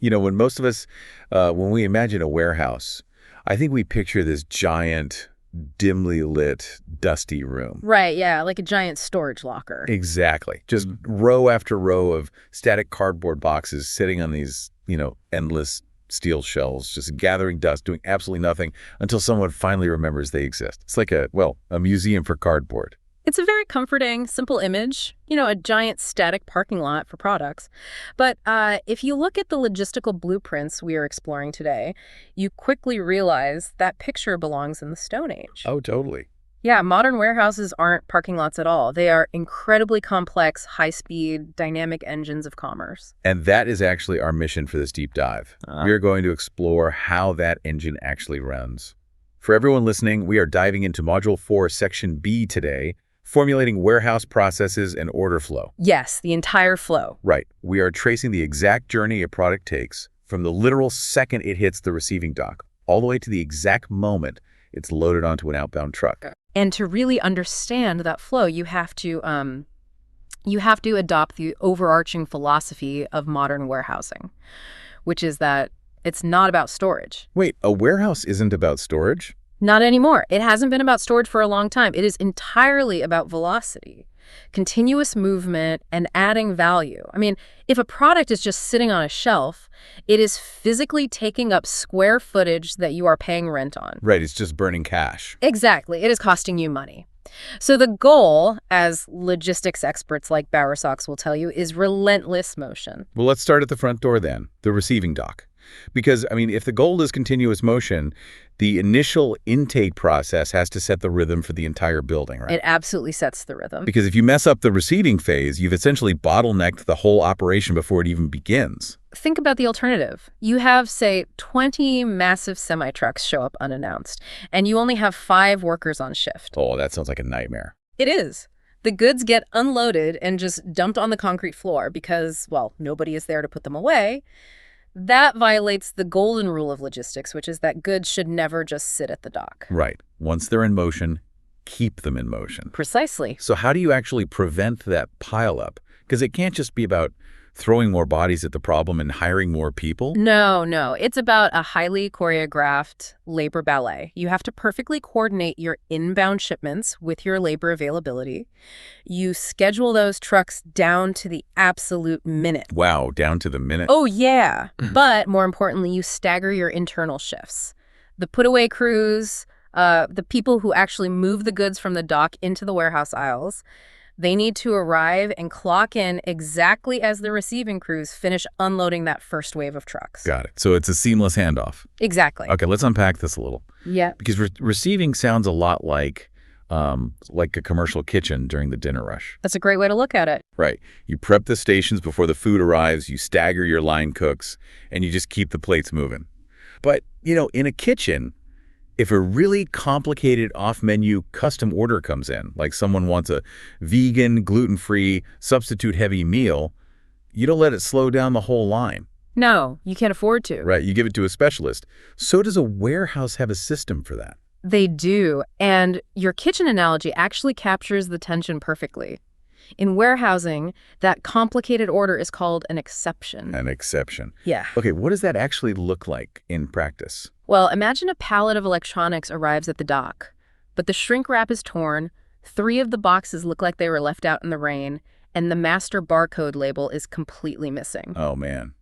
When most of us, when we imagine a warehouse, I think we picture this giant, dimly lit, dusty room. Right, yeah, like a giant storage locker. Exactly. Just row after row of static cardboard boxes sitting on these, endless steel shelves, just gathering dust, doing absolutely nothing until someone finally remembers they exist. It's like a museum for cardboard. It's a very comforting, simple image, a giant static parking lot for products. But if you look at the logistical blueprints we are exploring today, you quickly realize that picture belongs in the Stone Age. Oh, totally. Yeah, modern warehouses aren't parking lots at all. They are incredibly complex, high-speed, dynamic engines of commerce. And that is actually our mission for this deep dive. We are going to explore how that engine actually runs. For everyone listening, we are diving into Module 4, Section B today, formulating warehouse processes and order flow. Yes, the entire flow. Right. We are tracing the exact journey a product takes from the literal second it hits the receiving dock, all the way to the exact moment it's loaded onto an outbound truck. And to really understand that flow, you have to adopt the overarching philosophy of modern warehousing, which is that it's not about storage. Wait, a warehouse isn't about storage? Not anymore. It hasn't been about storage for a long time. It is entirely about velocity, continuous movement, and adding value. I mean, if a product is just sitting on a shelf, it is physically taking up square footage that you are paying rent on. Right, it's just burning cash. Exactly. It is costing you money. So the goal, as logistics experts like Bowersox will tell you, is relentless motion. Well, let's start at the front door then, the receiving dock. Because, if the goal is continuous motion, the initial intake process has to set the rhythm for the entire building, right? It absolutely sets the rhythm. Because if you mess up the receiving phase, you've essentially bottlenecked the whole operation before it even begins. Think about the alternative. You have, say, 20 massive semi-trucks show up unannounced, and you only have 5 workers on shift. Oh, that sounds like a nightmare. It is. The goods get unloaded and just dumped on the concrete floor because, nobody is there to put them away. That violates the golden rule of logistics, which is that goods should never just sit at the dock. Right. Once they're in motion, keep them in motion. Precisely. So how do you actually prevent that pileup? Because it can't just be about throwing more bodies at the problem and hiring more people? No. It's about a highly choreographed labor ballet. You have to perfectly coordinate your inbound shipments with your labor availability. You schedule those trucks down to the absolute minute. Wow, down to the minute? Oh, yeah. But more importantly, you stagger your internal shifts. The put-away crews, the people who actually move the goods from the dock into the warehouse aisles, they need to arrive and clock in exactly as the receiving crews finish unloading that first wave of trucks. Got it. So it's a seamless handoff. Exactly. Okay, let's unpack this a little. Yeah. Because receiving sounds a lot like a commercial kitchen during the dinner rush. That's a great way to look at it. Right. You prep the stations before the food arrives, you stagger your line cooks, and you just keep the plates moving. But, in a kitchen, if a really complicated off-menu custom order comes in, like someone wants a vegan, gluten-free, substitute-heavy meal, you don't let it slow down the whole line. No, you can't afford to. Right, you give it to a specialist. So does a warehouse have a system for that? They do, and your kitchen analogy actually captures the tension perfectly. In warehousing, that complicated order is called an exception. An exception. Yeah. Okay, what does that actually look like in practice? Well, imagine a pallet of electronics arrives at the dock, but the shrink wrap is torn, 3 of the boxes look like they were left out in the rain, and the master barcode label is completely missing. Oh, man.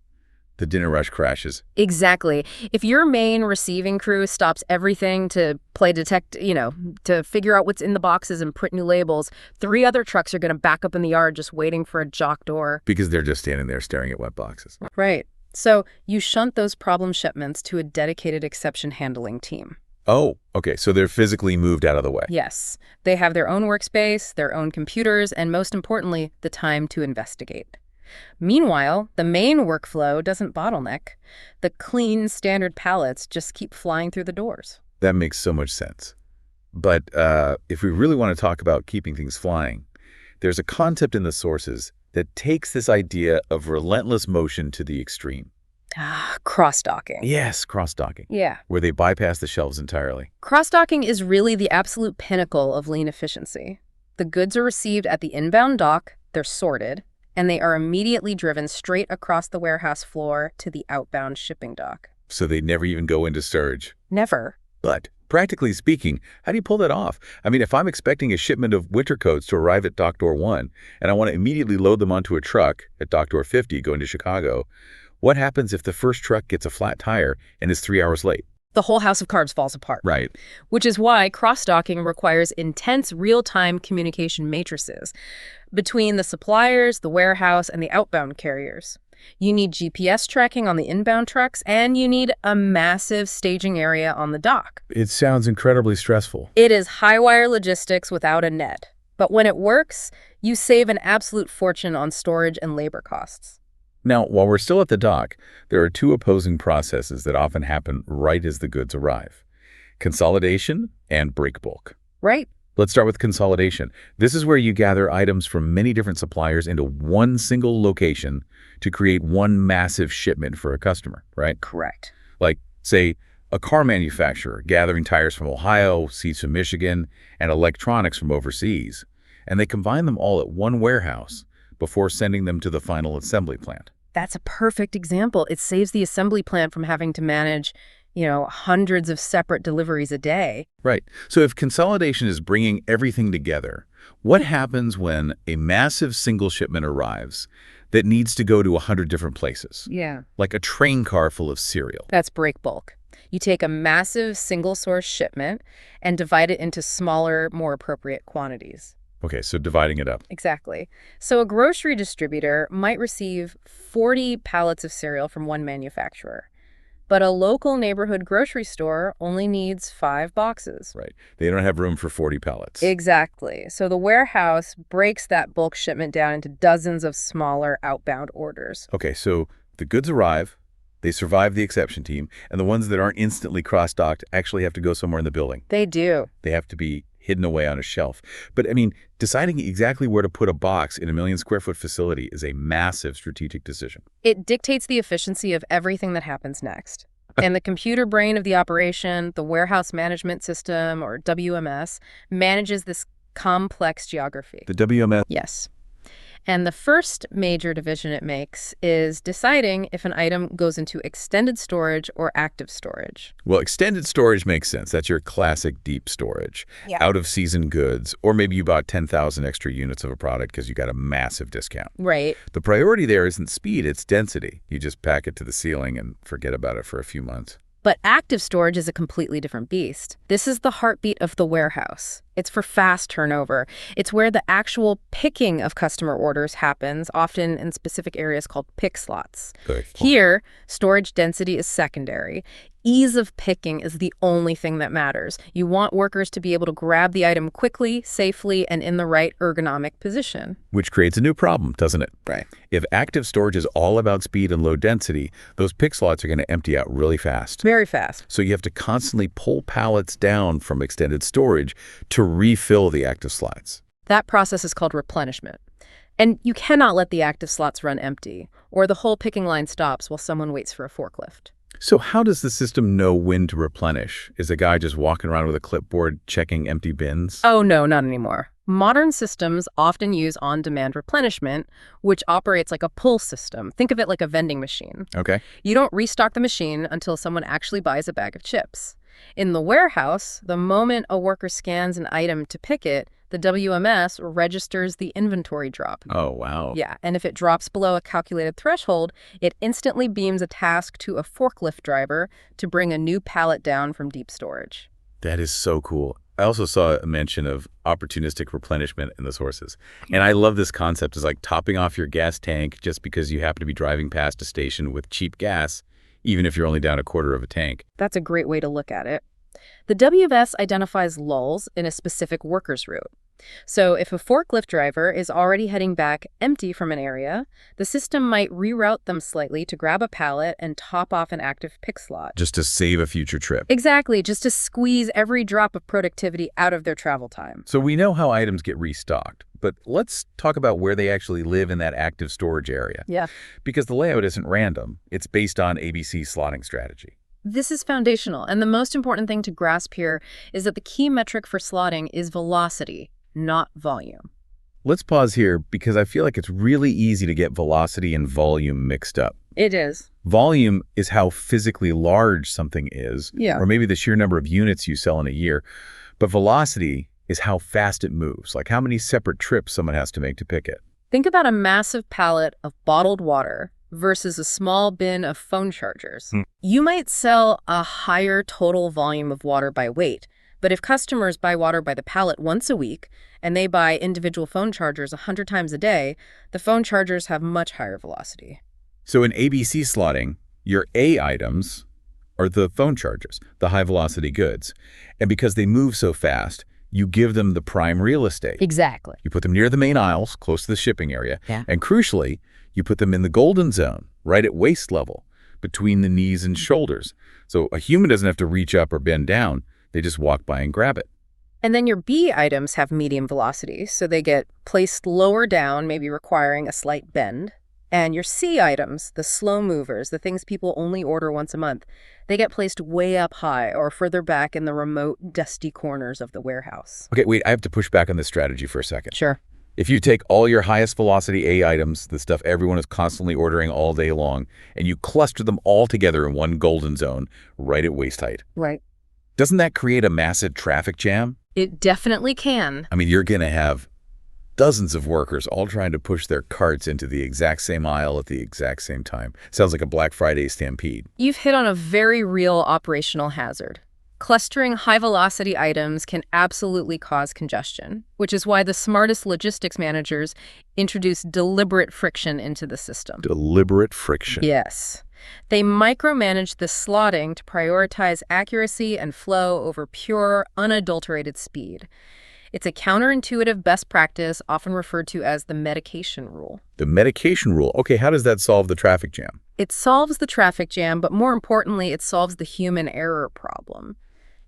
The dinner rush crashes. Exactly. If your main receiving crew stops everything to play to figure out what's in the boxes and print new labels, 3 other trucks are going to back up in the yard just waiting for a jock door. Because they're just standing there staring at wet boxes. Right. So you shunt those problem shipments to a dedicated exception handling team. Oh, okay. So they're physically moved out of the way. Yes. They have their own workspace, their own computers, and most importantly, the time to investigate. Meanwhile, the main workflow doesn't bottleneck. The clean, standard pallets just keep flying through the doors. That makes so much sense. But if we really want to talk about keeping things flying, there's a concept in the sources that takes this idea of relentless motion to the extreme. Cross-docking. Yes, cross-docking. Yeah. Where they bypass the shelves entirely. Cross-docking is really the absolute pinnacle of lean efficiency. The goods are received at the inbound dock, they're sorted, and they are immediately driven straight across the warehouse floor to the outbound shipping dock. So they never even go into surge. Never. But practically speaking, how do you pull that off? I mean, if I'm expecting a shipment of winter coats to arrive at dock door 1, and I want to immediately load them onto a truck at dock door 50 going to Chicago, what happens if the first truck gets a flat tire and is 3 hours late? The whole house of cards falls apart. Right. Which is why cross-docking requires intense real-time communication matrices between the suppliers, the warehouse, and the outbound carriers. You need GPS tracking on the inbound trucks, and you need a massive staging area on the dock. It sounds incredibly stressful. It is high-wire logistics without a net. But when it works, you save an absolute fortune on storage and labor costs. Now, while we're still at the dock, there are two opposing processes that often happen right as the goods arrive: consolidation and break bulk. Right? Let's start with consolidation. This is where you gather items from many different suppliers into one single location to create one massive shipment for a customer, right? Correct. Like, say, a car manufacturer gathering tires from Ohio, seats from Michigan, and electronics from overseas, and they combine them all at one warehouse before sending them to the final assembly plant. That's a perfect example. It saves the assembly plant from having to manage, hundreds of separate deliveries a day. Right. So if consolidation is bringing everything together, what happens when a massive single shipment arrives that needs to go to 100 different places? Yeah. Like a train car full of cereal. That's break bulk. You take a massive single-source shipment and divide it into smaller, more appropriate quantities. Okay, so dividing it up. Exactly. So a grocery distributor might receive 40 pallets of cereal from one manufacturer, but a local neighborhood grocery store only needs 5 boxes. Right. They don't have room for 40 pallets. Exactly. So the warehouse breaks that bulk shipment down into dozens of smaller outbound orders. Okay, so the goods arrive, they survive the exception team, and the ones that aren't instantly cross-docked actually have to go somewhere in the building. They do. They have to be hidden away on a shelf. But I mean, deciding exactly where to put a box in a 1,000,000-square-foot facility is a massive strategic decision. It dictates the efficiency of everything that happens next. And the computer brain of the operation, the warehouse management system, or WMS, manages this complex geography. The WMS? Yes. And the first major division it makes is deciding if an item goes into extended storage or active storage. Well, extended storage makes sense. That's your classic deep storage. Yeah. Out-of-season goods, or maybe you bought 10,000 extra units of a product because you got a massive discount. Right. The priority there isn't speed, it's density. You just pack it to the ceiling and forget about it for a few months. But active storage is a completely different beast. This is the heartbeat of the warehouse. It's for fast turnover. It's where the actual picking of customer orders happens, often in specific areas called pick slots. Good. Here, storage density is secondary. Ease of picking is the only thing that matters. You want workers to be able to grab the item quickly, safely, and in the right ergonomic position. Which creates a new problem, doesn't it? Right. If active storage is all about speed and low density, those pick slots are going to empty out really fast. Very fast. So you have to constantly pull pallets down from extended storage to refill the active slots. That process is called replenishment. And you cannot let the active slots run empty, or the whole picking line stops while someone waits for a forklift. So how does the system know when to replenish? Is a guy just walking around with a clipboard checking empty bins? Oh, no, not anymore. Modern systems often use on-demand replenishment, which operates like a pull system. Think of it like a vending machine. Okay. You don't restock the machine until someone actually buys a bag of chips. In the warehouse, the moment a worker scans an item to pick it, the WMS registers the inventory drop. Oh, wow. Yeah, and if it drops below a calculated threshold, it instantly beams a task to a forklift driver to bring a new pallet down from deep storage. That is so cool. I also saw a mention of opportunistic replenishment in the sources. And I love this concept. It's like topping off your gas tank just because you happen to be driving past a station with cheap gas, even if you're only down a quarter of a tank. That's a great way to look at it. The WMS identifies lulls in a specific worker's route. So if a forklift driver is already heading back empty from an area, the system might reroute them slightly to grab a pallet and top off an active pick slot. Just to save a future trip. Exactly, just to squeeze every drop of productivity out of their travel time. So we know how items get restocked, but let's talk about where they actually live in that active storage area. Yeah. Because the layout isn't random. It's based on ABC slotting strategy. This is foundational, and the most important thing to grasp here is that the key metric for slotting is velocity, not volume. Let's pause here because I feel like it's really easy to get velocity and volume mixed up. It is. Volume is how physically large something is, Yeah. or maybe the sheer number of units you sell in a year. But velocity is how fast it moves, like how many separate trips someone has to make to pick it. Think about a massive pallet of bottled water versus a small bin of phone chargers. You might sell a higher total volume of water by weight, but if customers buy water by the pallet once a week and they buy individual phone chargers 100 times a day, the phone chargers have much higher velocity. So in ABC slotting, your A items are the phone chargers, the high-velocity goods. And because they move so fast, you give them the prime real estate. Exactly. You put them near the main aisles, close to the shipping area. Yeah. And crucially, you put them in the golden zone, right at waist level, between the knees and shoulders. So a human doesn't have to reach up or bend down. They just walk by and grab it. And then your B items have medium velocity, so they get placed lower down, maybe requiring a slight bend. And your C items, the slow movers, the things people only order once a month, they get placed way up high or further back in the remote, dusty corners of the warehouse. Okay, wait, I have to push back on this strategy for a second. Sure. If you take all your highest velocity A items, the stuff everyone is constantly ordering all day long, and you cluster them all together in one golden zone right at waist height, Right. doesn't that create a massive traffic jam? It definitely can. I mean, you're going to have dozens of workers all trying to push their carts into the exact same aisle at the exact same time. Sounds like a Black Friday stampede. You've hit on a very real operational hazard. Clustering high-velocity items can absolutely cause congestion, which is why the smartest logistics managers introduce deliberate friction into the system. Deliberate friction. Yes. They micromanage the slotting to prioritize accuracy and flow over pure, unadulterated speed. It's a counterintuitive best practice, often referred to as the medication rule. The medication rule. Okay, how does that solve the traffic jam? It solves the traffic jam, but more importantly, it solves the human error problem.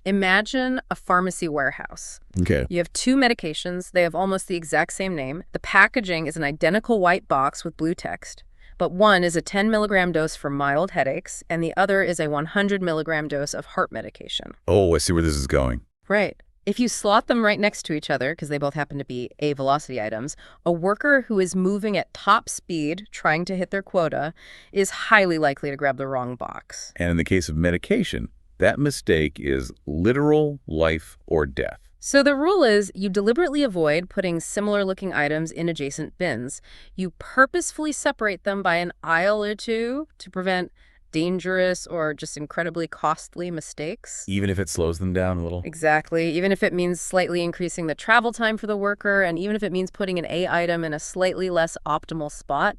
Imagine a pharmacy warehouse. Okay. You have two medications. They have almost the exact same name. The packaging is an identical white box with blue text, but one is a 10 milligram dose for mild headaches, and the other is a 100 milligram dose of heart medication. Oh, I see where this is going. Right. If you slot them right next to each other, because they both happen to be A velocity items, a worker who is moving at top speed, trying to hit their quota, is highly likely to grab the wrong box. And in the case of medication, that mistake is literal life or death. So the rule is you deliberately avoid putting similar-looking items in adjacent bins. You purposefully separate them by an aisle or two to prevent dangerous or just incredibly costly mistakes. Even if it slows them down a little? Exactly. Even if it means slightly increasing the travel time for the worker, and even if it means putting an A item in a slightly less optimal spot,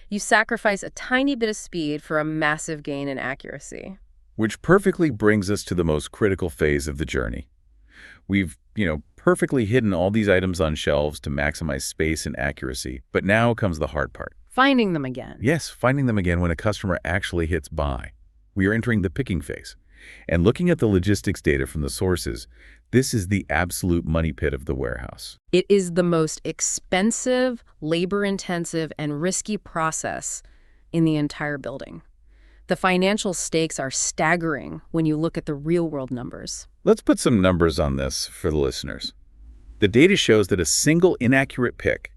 you sacrifice a tiny bit of speed for a massive gain in accuracy. Which perfectly brings us to the most critical phase of the journey. We've, perfectly hidden all these items on shelves to maximize space and accuracy, but now comes the hard part. Finding them again. Yes, finding them again when a customer actually hits buy. We are entering the picking phase. And looking at the logistics data from the sources, this is the absolute money pit of the warehouse. It is the most expensive, labor-intensive, and risky process in the entire building. The financial stakes are staggering when you look at the real-world numbers. Let's put some numbers on this for the listeners. The data shows that a single inaccurate pick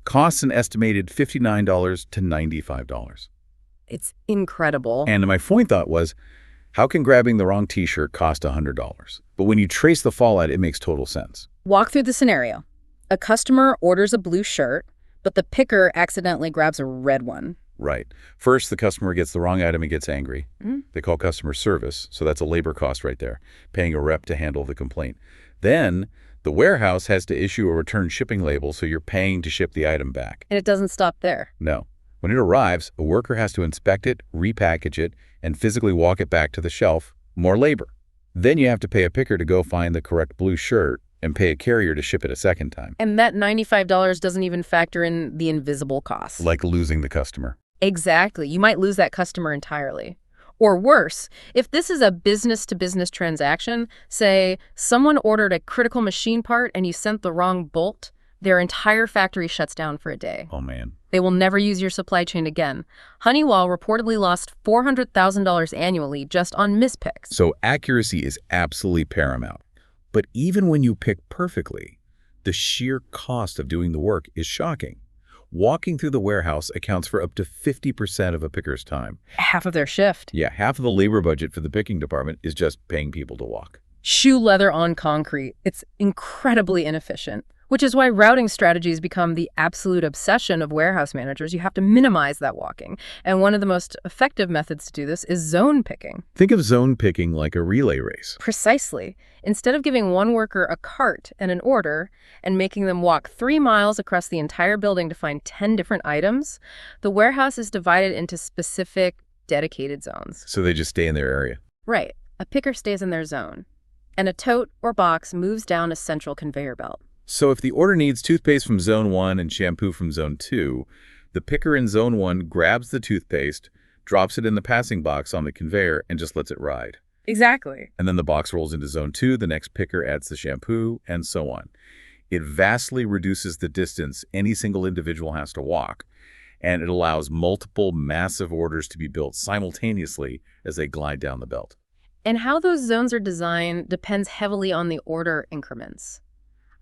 costs an estimated $59 to $95. It's incredible. And my point thought was, how can grabbing the wrong t-shirt cost $100? But when you trace the fallout, it makes total sense. Walk through the scenario. A customer orders a blue shirt, but the picker accidentally grabs a red one. Right. First, the customer gets the wrong item and gets angry. They call customer service, so that's a labor cost right there, paying a rep to handle the complaint. Then, the warehouse has to issue a return shipping label, so you're paying to ship the item back. And it doesn't stop there. No. When it arrives, a worker has to inspect it, repackage it, and physically walk it back to the shelf. More labor. Then you have to pay a picker to go find the correct blue shirt and pay a carrier to ship it a second time. And that $95 doesn't even factor in the invisible costs. Like losing the customer. Exactly. You might lose that customer entirely. Or worse, if this is a business-to-business transaction, say someone ordered a critical machine part and you sent the wrong bolt, their entire factory shuts down for a day. Oh, man. They will never use your supply chain again. Honeywell reportedly lost $400,000 annually just on mispicks. So accuracy is absolutely paramount. But even when you pick perfectly, The sheer cost of doing the work is shocking. Walking through the warehouse accounts for up to 50% of a picker's time. Half of their shift. Yeah, half of the labor budget for the picking department is just paying people to walk. Shoe leather on concrete. It's incredibly inefficient, which is why routing strategies become the absolute obsession of warehouse managers. You have to minimize that walking. And one of the most effective methods to do this is zone picking. Think of zone picking like a relay race. Precisely. Instead of giving one worker a cart and an order and making them walk 3 miles across the entire building to find 10 different items, the warehouse is divided into specific, dedicated zones. So they just stay in their area. Right. A picker stays in their zone, and a tote or box moves down a central conveyor belt. So if the order needs toothpaste from Zone 1 and shampoo from Zone 2, the picker in Zone 1 grabs the toothpaste, drops it in the passing box on the conveyor, and just lets it ride. Exactly. And then the box rolls into Zone 2, the next picker adds the shampoo, and so on. It vastly reduces the distance any single individual has to walk, and it allows multiple massive orders to be built simultaneously as they glide down the belt. And how those zones are designed depends heavily on the order increments.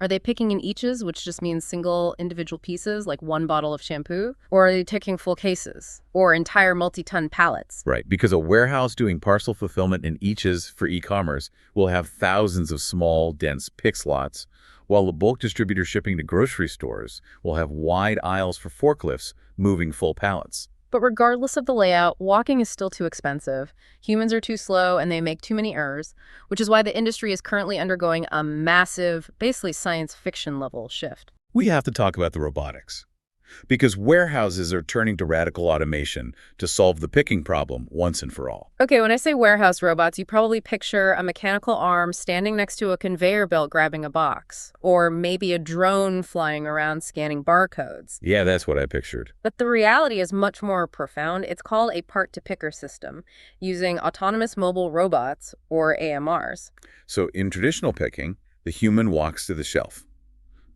Are they picking in eaches, which just means single individual pieces, like 1 bottle of shampoo? Or are they taking full cases or entire multi-ton pallets? Right, because a warehouse doing parcel fulfillment in eaches for e-commerce will have thousands of small, dense pick slots, while a bulk distributor shipping to grocery stores will have wide aisles for forklifts moving full pallets. But regardless of the layout, walking is still too expensive. Humans are too slow and they make too many errors, which is why the industry is currently undergoing a massive, basically science fiction level shift. We have to talk about the robotics. Because warehouses are turning to radical automation to solve the picking problem once and for all. Okay, when I say warehouse robots, you probably picture a mechanical arm standing next to a conveyor belt grabbing a box, or maybe a drone flying around scanning barcodes. Yeah, that's what I pictured. But the reality is much more profound. It's called a part-to-picker system, using autonomous mobile robots, or AMRs. So in traditional picking, the human walks to the shelf.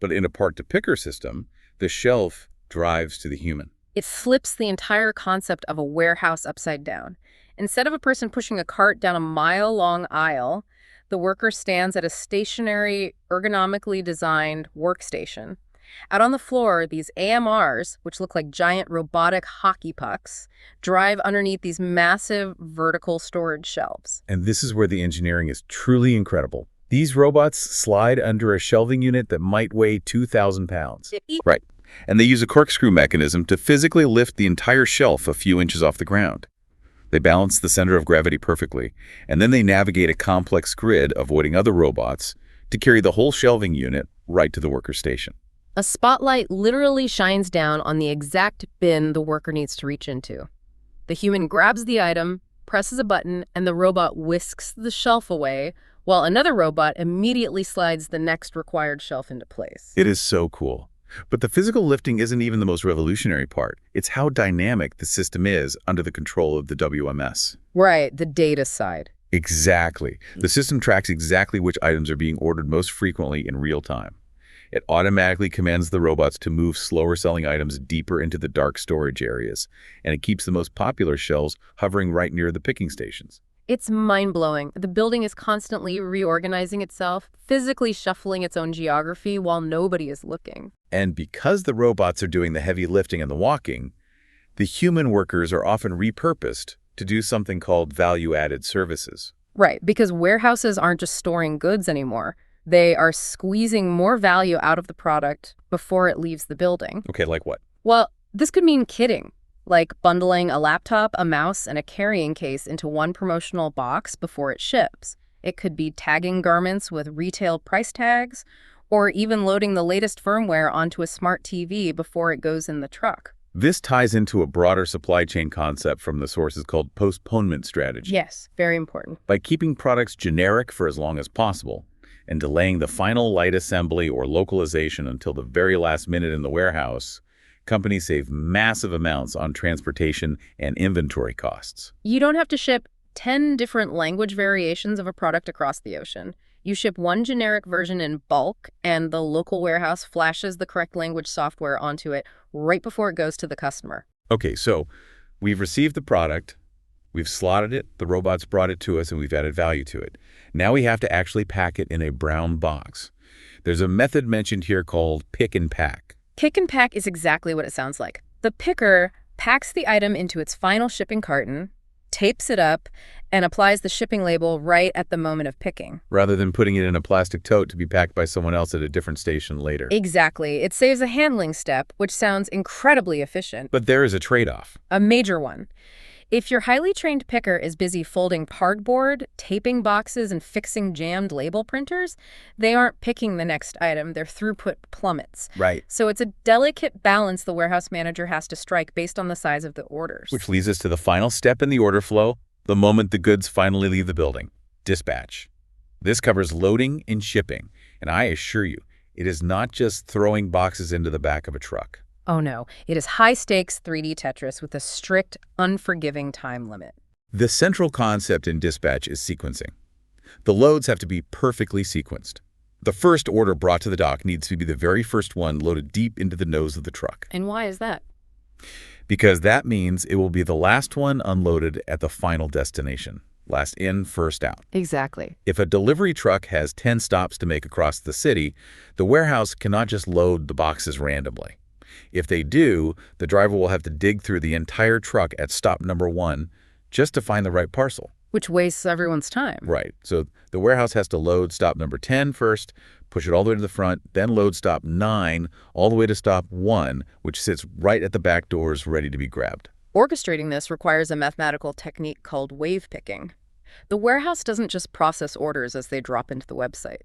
But in a part-to-picker system, the shelf drives to the human. It flips the entire concept of a warehouse upside down. Instead of a person pushing a cart down a mile-long aisle, the worker stands at a stationary, ergonomically designed workstation. Out on the floor, these AMRs, which look like giant robotic hockey pucks, drive underneath these massive vertical storage shelves. And this is where the engineering is truly incredible. These robots slide under a shelving unit that might weigh 2,000 pounds. Right. And they use a corkscrew mechanism to physically lift the entire shelf a few inches off the ground. They balance the center of gravity perfectly, and then they navigate a complex grid, avoiding other robots, to carry the whole shelving unit right to the worker's station. A spotlight literally shines down on the exact bin the worker needs to reach into. The human grabs the item, presses a button, and the robot whisks the shelf away, while another robot immediately slides the next required shelf into place. It is so cool. But the physical lifting isn't even the most revolutionary part. It's how dynamic the system is under the control of the WMS. Right, the data side. Exactly. The system tracks exactly which items are being ordered most frequently in real time. It automatically commands the robots to move slower-selling items deeper into the dark storage areas, and it keeps the most popular shelves hovering right near the picking stations. It's mind-blowing. The building is constantly reorganizing itself, physically shuffling its own geography while nobody is looking. And because the robots are doing the heavy lifting and the walking, the human workers are often repurposed to do something called value-added services. Right, because warehouses aren't just storing goods anymore. They are squeezing more value out of the product before it leaves the building. Okay, like what? Well, this could mean kitting, like bundling a laptop, a mouse, and a carrying case into one promotional box before it ships. It could be tagging garments with retail price tags, or even loading the latest firmware onto a smart TV before it goes in the truck. This ties into a broader supply chain concept from the sources called postponement strategy. Yes, very important. By keeping products generic for as long as possible and delaying the final light assembly or localization until the very last minute in the warehouse, companies save massive amounts on transportation and inventory costs. You don't have to ship 10 different language variations of a product across the ocean. You ship one generic version in bulk, and the local warehouse flashes the correct language software onto it right before it goes to the customer. Okay, so we've received the product, we've slotted it, the robots brought it to us, and we've added value to it. Now we have to actually pack it in a brown box. There's a method mentioned here called pick and pack. Pick and pack is exactly what it sounds like. The picker packs the item into its final shipping carton, tapes it up, and applies the shipping label right at the moment of picking. Rather than putting it in a plastic tote to be packed by someone else at a different station later. Exactly. It saves a handling step, which sounds incredibly efficient. But there is a trade-off. A major one. If your highly trained picker is busy folding cardboard, taping boxes, and fixing jammed label printers, they aren't picking the next item. Their throughput plummets. Right. So it's a delicate balance the warehouse manager has to strike based on the size of the orders. Which leads us to the final step in the order flow, the moment the goods finally leave the building, dispatch. This covers loading and shipping, and I assure you, it is not just throwing boxes into the back of a truck. Oh no, it is high-stakes 3D Tetris with a strict, unforgiving time limit. The central concept in dispatch is sequencing. The loads have to be perfectly sequenced. The first order brought to the dock needs to be the very first one loaded deep into the nose of the truck. And why is that? Because that means it will be the last one unloaded at the final destination. Last in, first out. Exactly. If a delivery truck has 10 stops to make across the city, the warehouse cannot just load the boxes randomly. If they do, the driver will have to dig through the entire truck at stop number 1 just to find the right parcel. Which wastes everyone's time. Right. So the warehouse has to load stop number 10 first, push it all the way to the front, then load stop 9 all the way to stop 1, which sits right at the back doors ready to be grabbed. Orchestrating this requires a mathematical technique called wave picking. The warehouse doesn't just process orders as they drop into the website.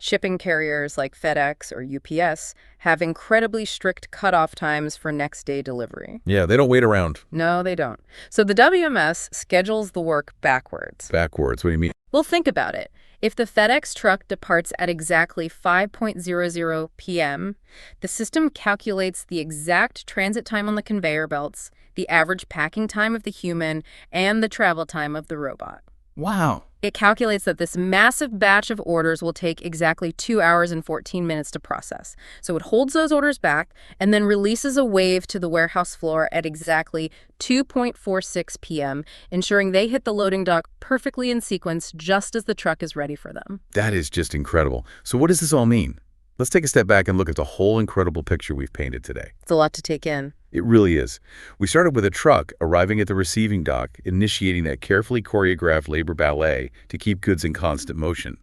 Shipping carriers like FedEx or UPS have incredibly strict cutoff times for next-day delivery. Yeah, they don't wait around. No, they don't. So the WMS schedules the work backwards. Backwards? What do you mean? Well, think about it. If the FedEx truck departs at exactly 5:00 p.m., the system calculates the exact transit time on the conveyor belts, the average packing time of the human, and the travel time of the robot. Wow. It calculates that this massive batch of orders will take exactly 2 hours and 14 minutes to process. So it holds those orders back and then releases a wave to the warehouse floor at exactly 2:46 p.m., ensuring they hit the loading dock perfectly in sequence just as the truck is ready for them. That is just incredible. So what does this all mean? Let's take a step back and look at the whole incredible picture we've painted today. It's a lot to take in. It really is. We started with a truck arriving at the receiving dock, initiating that carefully choreographed labor ballet to keep goods in constant motion.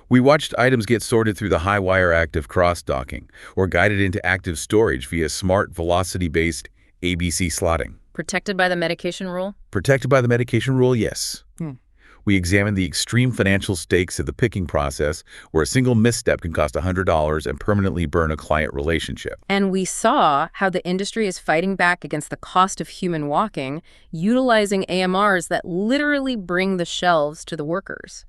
We watched items get sorted through the high-wire active cross-docking or guided into active storage via smart velocity-based ABC slotting. Protected by the medication rule? Protected by the medication rule, yes. Hmm. We examined the extreme financial stakes of the picking process, where a single misstep can cost $100 and permanently burn a client relationship. And we saw how the industry is fighting back against the cost of human walking, utilizing AMRs that literally bring the shelves to the workers,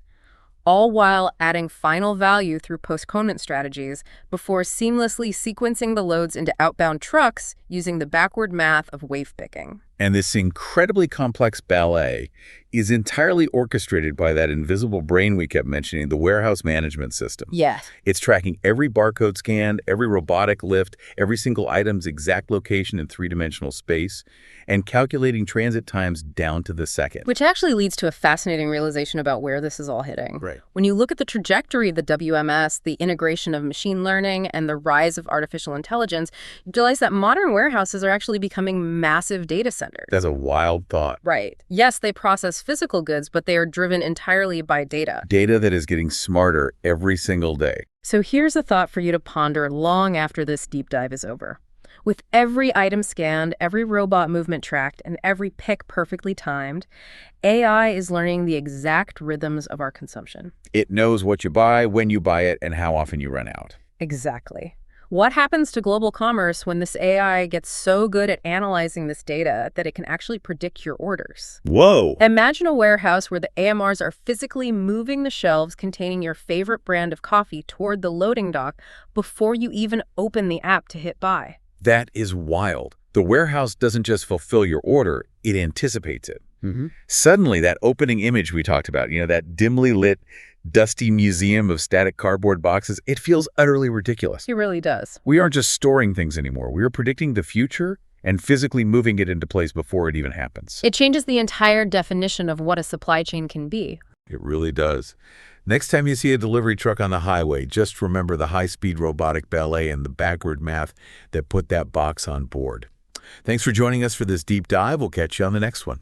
all while adding final value through postponement strategies before seamlessly sequencing the loads into outbound trucks using the backward math of wave picking. And this incredibly complex ballet is entirely orchestrated by that invisible brain we kept mentioning, the warehouse management system. Yes. It's tracking every barcode scan, every robotic lift, every single item's exact location in three-dimensional space, and calculating transit times down to the second. Which actually leads to a fascinating realization about where this is all hitting. Right. When you look at the trajectory of the WMS, the integration of machine learning, and the rise of artificial intelligence, you realize that modern warehouses are actually becoming massive data centers. That's a wild thought. Right. Yes, they process physical goods, but they are driven entirely by data. Data that is getting smarter every single day. So here's a thought for you to ponder long after this deep dive is over. With every item scanned, every robot movement tracked, and every pick perfectly timed, AI is learning the exact rhythms of our consumption. It knows what you buy, when you buy it, and how often you run out. Exactly. What happens to global commerce when this AI gets so good at analyzing this data that it can actually predict your orders? Whoa! Imagine a warehouse where the AMRs are physically moving the shelves containing your favorite brand of coffee toward the loading dock before you even open the app to hit buy. That is wild. The warehouse doesn't just fulfill your order, it anticipates it. Suddenly, that opening image we talked about, that dimly lit, dusty museum of static cardboard boxes, it feels utterly ridiculous. It really does. We aren't just storing things anymore. We are predicting the future and physically moving it into place before it even happens. It changes the entire definition of what a supply chain can be. It really does. Next time you see a delivery truck on the highway, just remember the high-speed robotic ballet and the backward math that put that box on board. Thanks for joining us for this deep dive. We'll catch you on the next one.